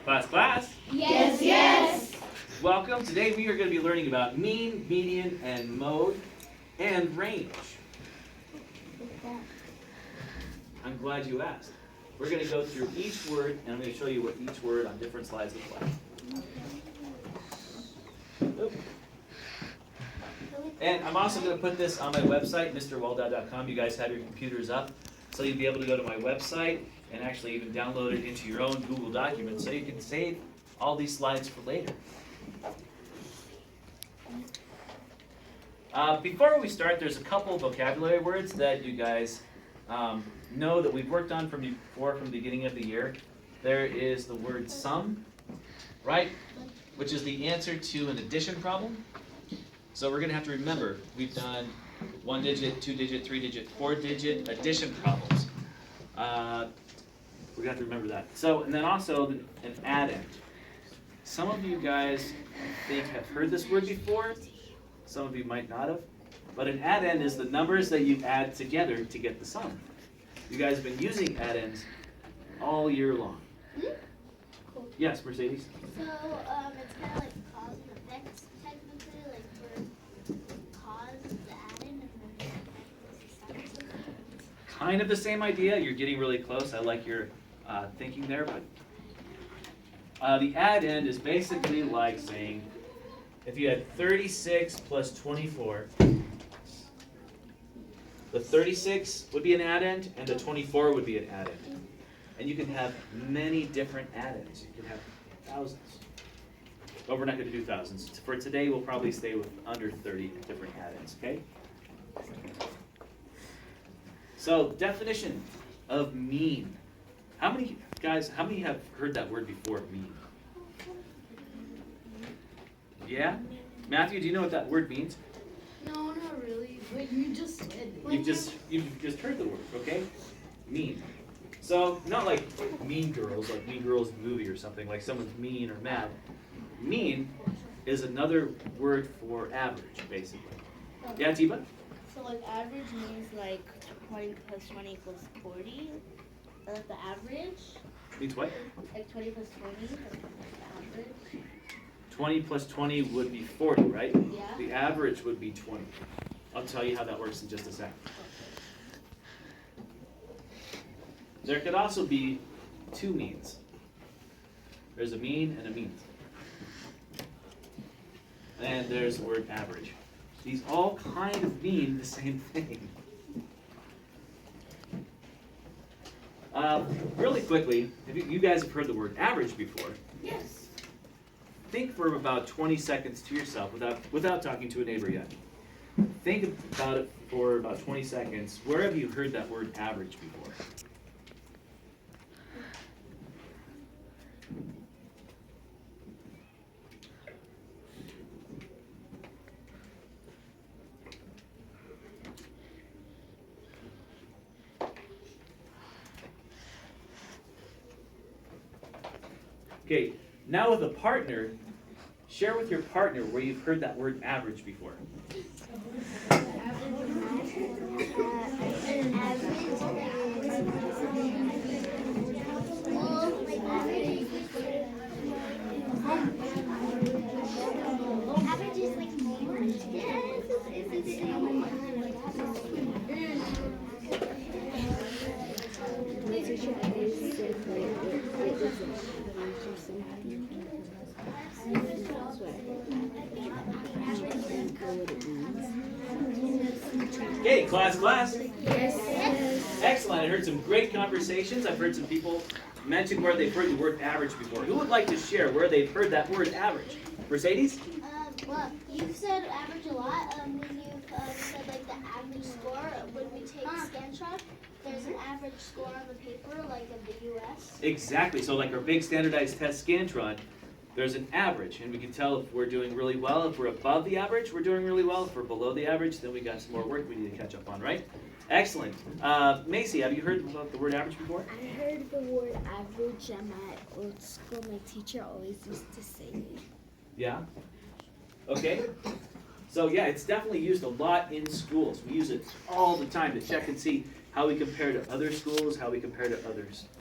Class, class. Yes, yes. Welcome. Today we are going to be learning about mean, median, and mode, and range. I'm glad you asked. We're going to go through each word, and I'm going to show you what each word on different slides looks like. Oop. And I'm also going to put this on my website, MrWaldau.com. You guys have your computers up, so you'll be able to go to my website and actually even download it into your own Google document so you can save all these slides for later. Before we start, there's a couple of vocabulary words that you guys know that we've worked on from the beginning of the year. There is the word sum, right? Which is the answer to an addition problem. So we're going to have to remember, we've done 1-digit, 2-digit, 3-digit, 4-digit addition problems. We're going to have to remember that. So, and then also an addend. Some of you guys, I think, have heard this word before. Some of you might not have. But an addend is the numbers that you add together to get the sum. You guys have been using addends all year long. Cool. Yes, Mercedes? So, it's kind of like cause and effects technically, like where cause is the addend and then the effect is the sum or something. Kind of the same idea. You're getting really close. I like your thinking there, but the addend is basically like saying if you had 36 plus 24, the 36 would be an addend and the 24 would be an addend. And you can have many different addends. You can have thousands. But we're not going to do thousands. For today, we'll probably stay with under 30 different addends, okay? So, definition of mean. How many have heard that word before, mean? Yeah? Matthew, do you know what that word means? No, not really. But you just said it. You've just heard the word, okay? Mean. So, not like Mean Girls, like Mean Girls movie or something, like someone's mean or mad. Mean is another word for average, basically. Yeah, Tiba? So like average means like 20 plus 20 equals 40. That's the average. Means what? Like 20 plus 20, that's the average. 20 plus 20 would be 40, right? Yeah. The average would be 20. I'll tell you how that works in just a second. There could also be two means. There's a mean and a means. And there's the word average. These all kind of mean the same thing. Really quickly, if you guys have heard the word average before, Yes. think for about 20 seconds to yourself without talking to a neighbor yet. Think about it for about 20 seconds. Where have you heard that word average before? Okay, now with a partner, share with your partner where you've heard that word average before. Average is like more. Yes, it's the same. Okay, class. Yes. Excellent. I heard some great conversations. I've heard some people mention where they've heard the word average before. Who would like to share where they've heard that word average? Mercedes? Well, you've said average a lot. When you've said like the average score, when we take Scantron, there's an average score on the paper, like in the U.S. Exactly. So like our big standardized test Scantron, there's an average, and we can tell if we're doing really well. If we're above the average, we're doing really well. If we're below the average, then we got some more work we need to catch up on, right? Excellent. Macy, have you heard about the word average before? I heard the word average at my old school. My teacher always used to say it. Yeah? Okay. So yeah, it's definitely used a lot in schools. We use it all the time to check and see how we compare to other schools, how we compare to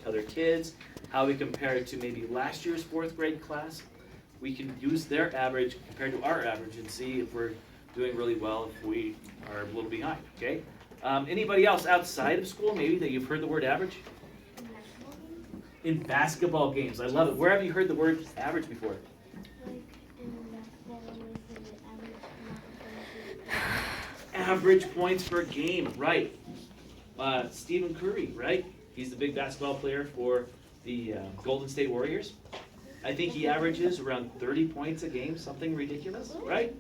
other kids, how we compare to maybe last year's 4th grade class. We can use their average compared to our average and see if we're doing really well, if we are a little behind, okay? Anybody else outside of school maybe that you've heard the word average? In basketball games, I love it. Where have you heard the word average before? Average points per game, right. Stephen Curry, right? He's the big basketball player for the Golden State Warriors. I think he averages around 30 points a game, something ridiculous, right?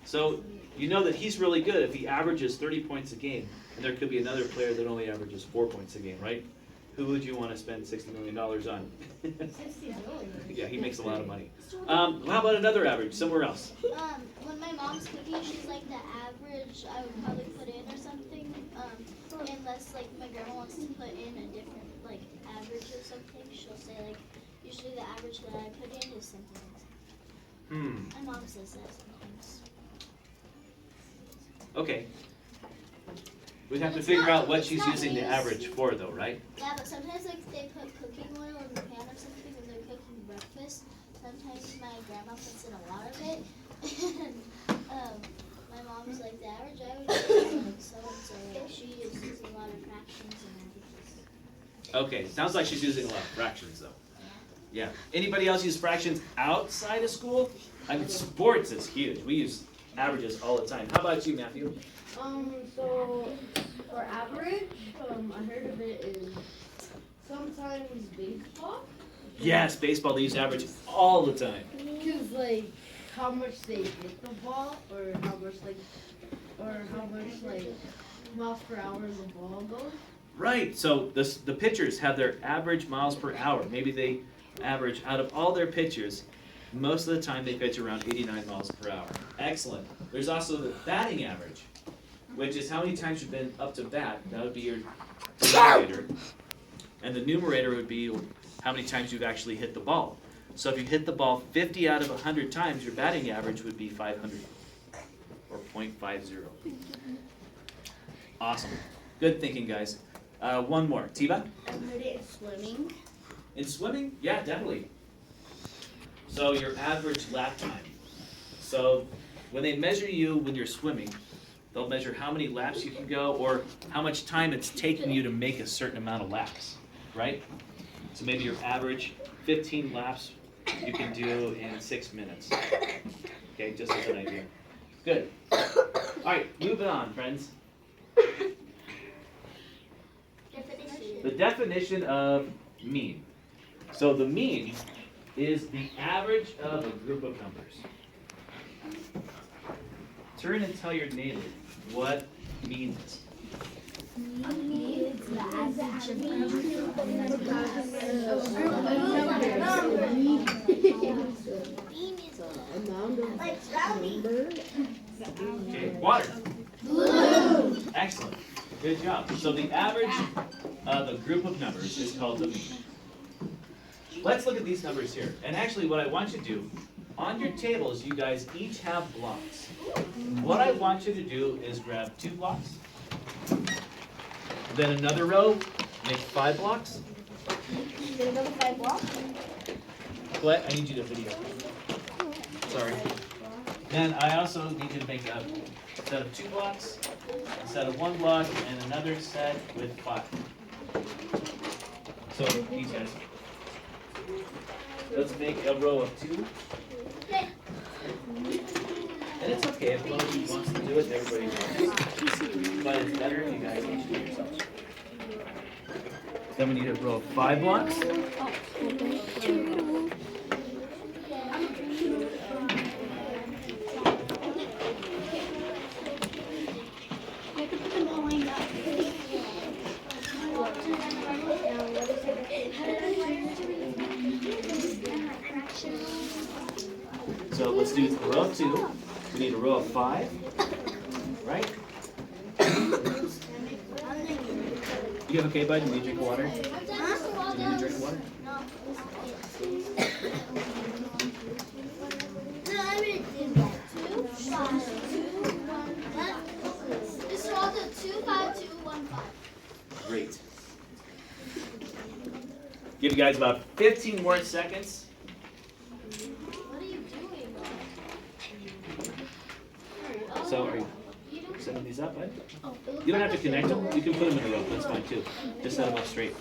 So you know that he's really good if he averages 30 points a game, and there could be another player that only averages 4 points a game, right? Who would you want to spend $60 million on? 60 million. Yeah, he makes a lot of money. How about another average, somewhere else? When my mom's cooking, she's like the average I would probably put in or something. Unless like my grandma wants to put in a different like average or something, she'll say like usually the average that I put in is something like that. My mom says that sometimes. Okay. We'd have to figure out what she's using the average for though, right? Yeah, but sometimes like they put cooking oil in the pan or something when they're cooking breakfast. Sometimes my grandma puts in a lot of it. And my mom's like the average I would do like so and so. Like, she is using a lot of fractions and everything. Okay, sounds like she's using a lot of fractions though. Yeah. Anybody else use fractions outside of school? I mean, sports is huge. We use averages all the time. How about you, Matthew? So for average, I heard of it is sometimes baseball. Yes, baseball, they use average all the time. Cause like how much they hit the ball, or how much like miles per hour the ball goes. Right, so the pitchers have their average miles per hour. Maybe they average, out of all their pitchers, most of the time they pitch around 89 miles per hour. Excellent. There's also the batting average, which is how many times you've been up to bat. That would be your denominator. And the numerator would be how many times you've actually hit the ball. So if you hit the ball 50 out of 100 times, your batting average would be 500, or .50. Awesome. Good thinking, guys. One more. Tiva? I heard it in swimming. In swimming? Yeah, definitely. So your average lap time. So when they measure you when you're swimming, they'll measure how many laps you can go or how much time it's taking you to make a certain amount of laps, right? So maybe your average 15 laps you can do in 6 minutes. Okay, just as an idea. Good. All right, moving on, friends. The definition of mean. So the mean is the average of a group of numbers. Turn and tell your neighbor what mean is. Okay, water. Blue. Excellent. Good job. So the average of a group of numbers is called the mean. Let's look at these numbers here. And actually what I want you to do, on your tables you guys each have blocks. What I want you to do is grab 2 blocks. Then another row, make 5 blocks. Then another 5 blocks. Colette, I need you to video. Sorry. Then I also need you to make a set of 2 blocks, a set of 1 block, and another set with 5. So these guys. Let's make a row of 2. And it's okay if one of you wants to do it, everybody does. But it's better if you guys each do it yourselves. Then we need a row of 5 blocks. So let's do a row of 2. We need a row of 5, right? You okay, bud? You need a drink of water? Do you need a drink of water? This is all the 2, 5, 2, 1, 5. Great. Give you guys about 15 more seconds. What are you doing? So are you setting these up, right? You don't have to connect them. You can put them in a row. That's fine too. Just set them up straight.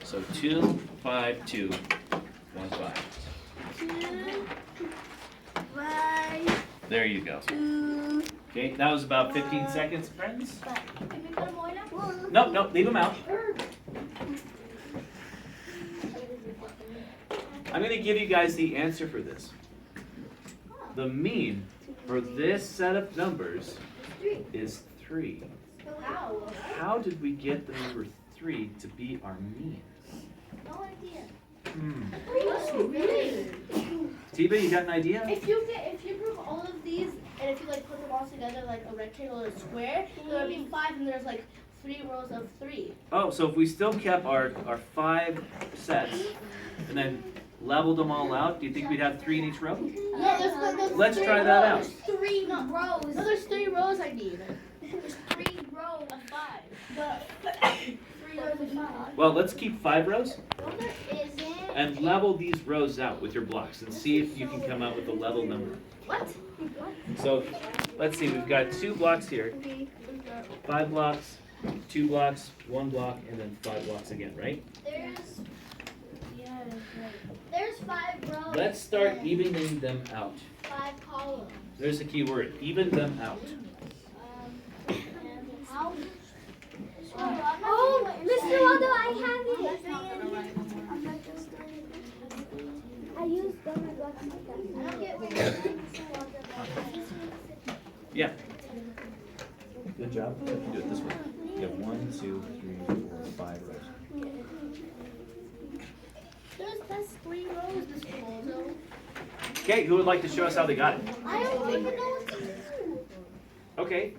So 2, 5, 2, 1, 5. 2, 5, There you go. 2. Okay, that was about 15 seconds, friends. Can we put them away now? Nope, nope, leave them out. I'm going to give you guys the answer for this. The mean for this set of numbers is 3. How? How did we get the number 3 to be our mean? No idea. Tiba, you got an idea? If you group all of these and if you like put them all together like a rectangle or a square, there would be 5 and there's like 3 rows of 3. Oh, so if we still kept our 5 sets and then leveled them all out, do you think we'd have 3 in each row? No, there's Let's three try that out. rows. 3 rows. No, there's 3 rows I need. There's 3 rows of 5. But 3 rows of 5. Well, let's keep 5 rows No, there isn't. and level these rows out with your blocks and see if you can come out with a level number. What? So let's see, we've got 2 blocks here, 5 blocks, 2 blocks, 1 block, and then 5 blocks again, right? There's 5 rows. Let's start and evening them out. 5 columns. There's the key word, even them out. And how? Oh, Mr. Waldau, I have it. I used donut blocks like that. I don't get where you're going. Yeah. Good job. You have to do it this way. You have 1, 2, 3, 4, 5 rows. That's 3 rows, Mr. Waldau. Okay, who would like to show us how they got it? I don't even know what to do. Okay.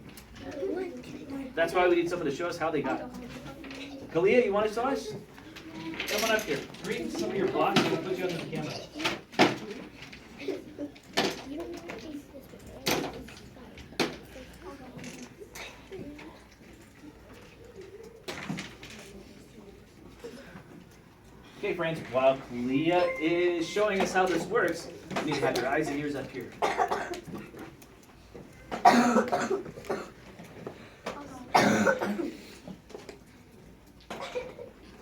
That's why we need someone to show us how they got it. Kalia, you want to show us? Come on up here. Read some of your blocks and we'll put you under the camera. Okay, friends, while Kalia is showing us how this works, you need to have your eyes and ears up here.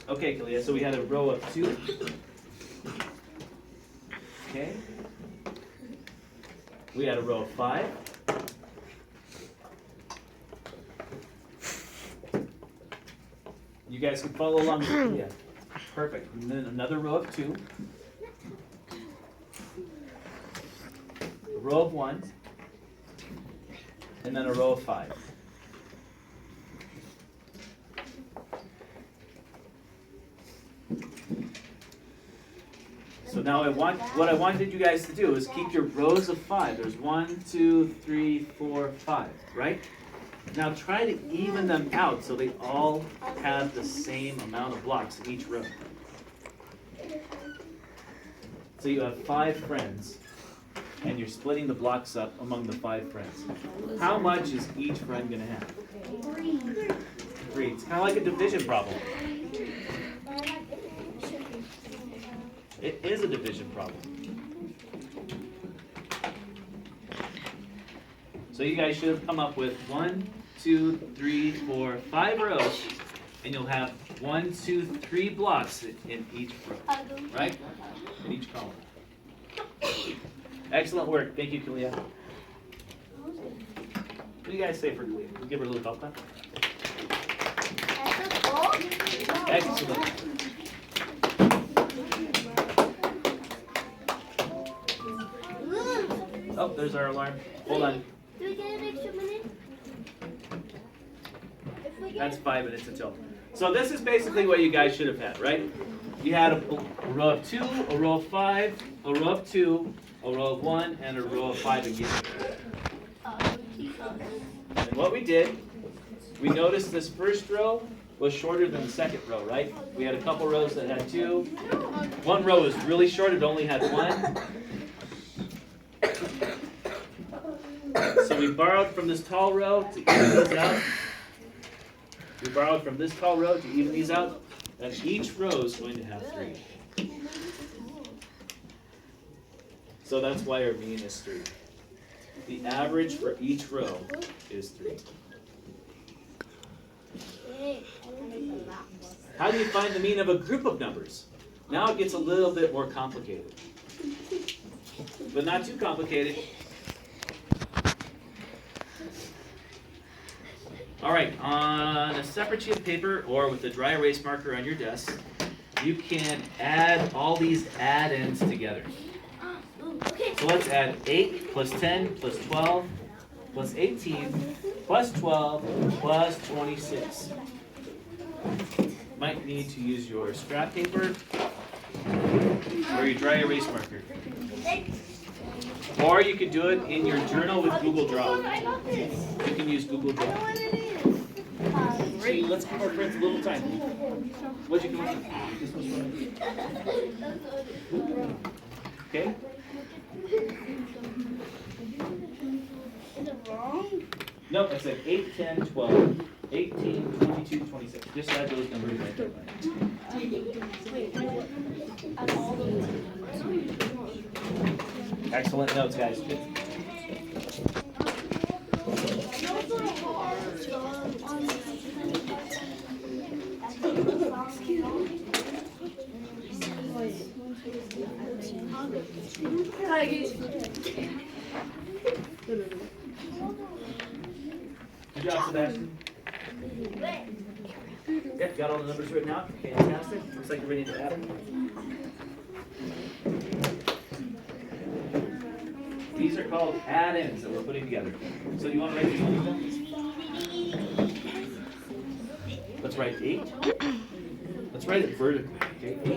Okay, Kalia, so we had a row of 2. Okay. We had a row of 5. You guys can follow along with Kalia. Perfect. And then another row of 2. A row of 1. And then a row of 5. So now what I wanted you guys to do is keep your rows of 5. There's 1, 2, 3, 4, 5, right? Now try to even them out so they all have the same amount of blocks in each row. So you have 5 friends, and you're splitting the blocks up among the 5 friends. How much is each friend going to have? 3. It's kind of like a division problem. It is a division problem. So you guys should have come up with 1, 2, 3, 4, 5 rows, and you'll have 1, 2, 3 blocks in each row, right? In each column. Excellent work. Thank you, Kalia. What do you guys say for Kalia? We'll give her a little golf clap. Excellent. Oh, there's our alarm. Hold on. Do we get an extra minute? That's 5 minutes until. So this is basically what you guys should have had, right? You had a row of 2, a row of 5, a row of 2, a row of 1, and a row of 5 again. And what we did, we noticed this first row was shorter than the second row, right? We had a couple rows that had 2. One row was really short, it only had 1. So we borrowed from this tall row to even those out. We borrowed from this tall row to even these out, and each row is going to have 3. So that's why our mean is 3. The average for each row is 3. How do you find the mean of a group of numbers? Now it gets a little bit more complicated. But not too complicated. All right, on a separate sheet of paper or with a dry erase marker on your desk, you can add all these add-ins together. So let's add 8 plus 10 plus 12 plus 18 plus 12 plus 26. Might need to use your scrap paper or your dry erase marker. Or you could do it in your journal with Google Draw. You can use Google Draw. Great, let's give our friends a little time. What'd you come up with? This was right. Okay? Is it wrong? Nope, I said 8, 10, 12, 18, 22, 26. Just add those numbers right there. Excellent notes, guys. Good. Good job, Sebastian. Yep, got all the numbers written out. Fantastic. Looks like you're ready to add them. These are called add-ins that we're putting together. So you want to write these ones down? Let's write 8. Let's write it vertically. Okay, 8.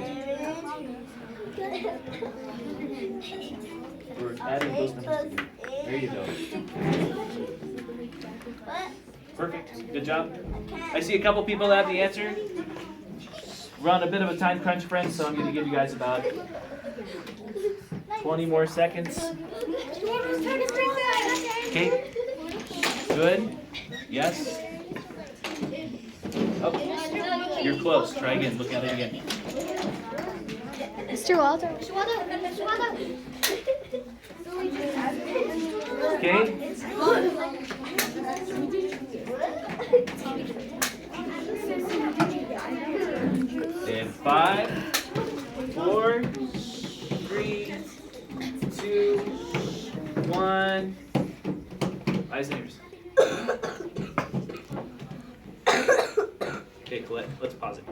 We're adding those numbers together. There you go. Perfect. Good job. I see a couple people that have the answer. We're on a bit of a time crunch, friends, so I'm going to give you guys about 20 more seconds. Okay. Good. Yes. Oh, you're close. Try again. Look at it again. Mr. Waldau. Okay. And 5, 4, 3, 2, 1. Eyes and ears. Okay, Colette, let's pause it.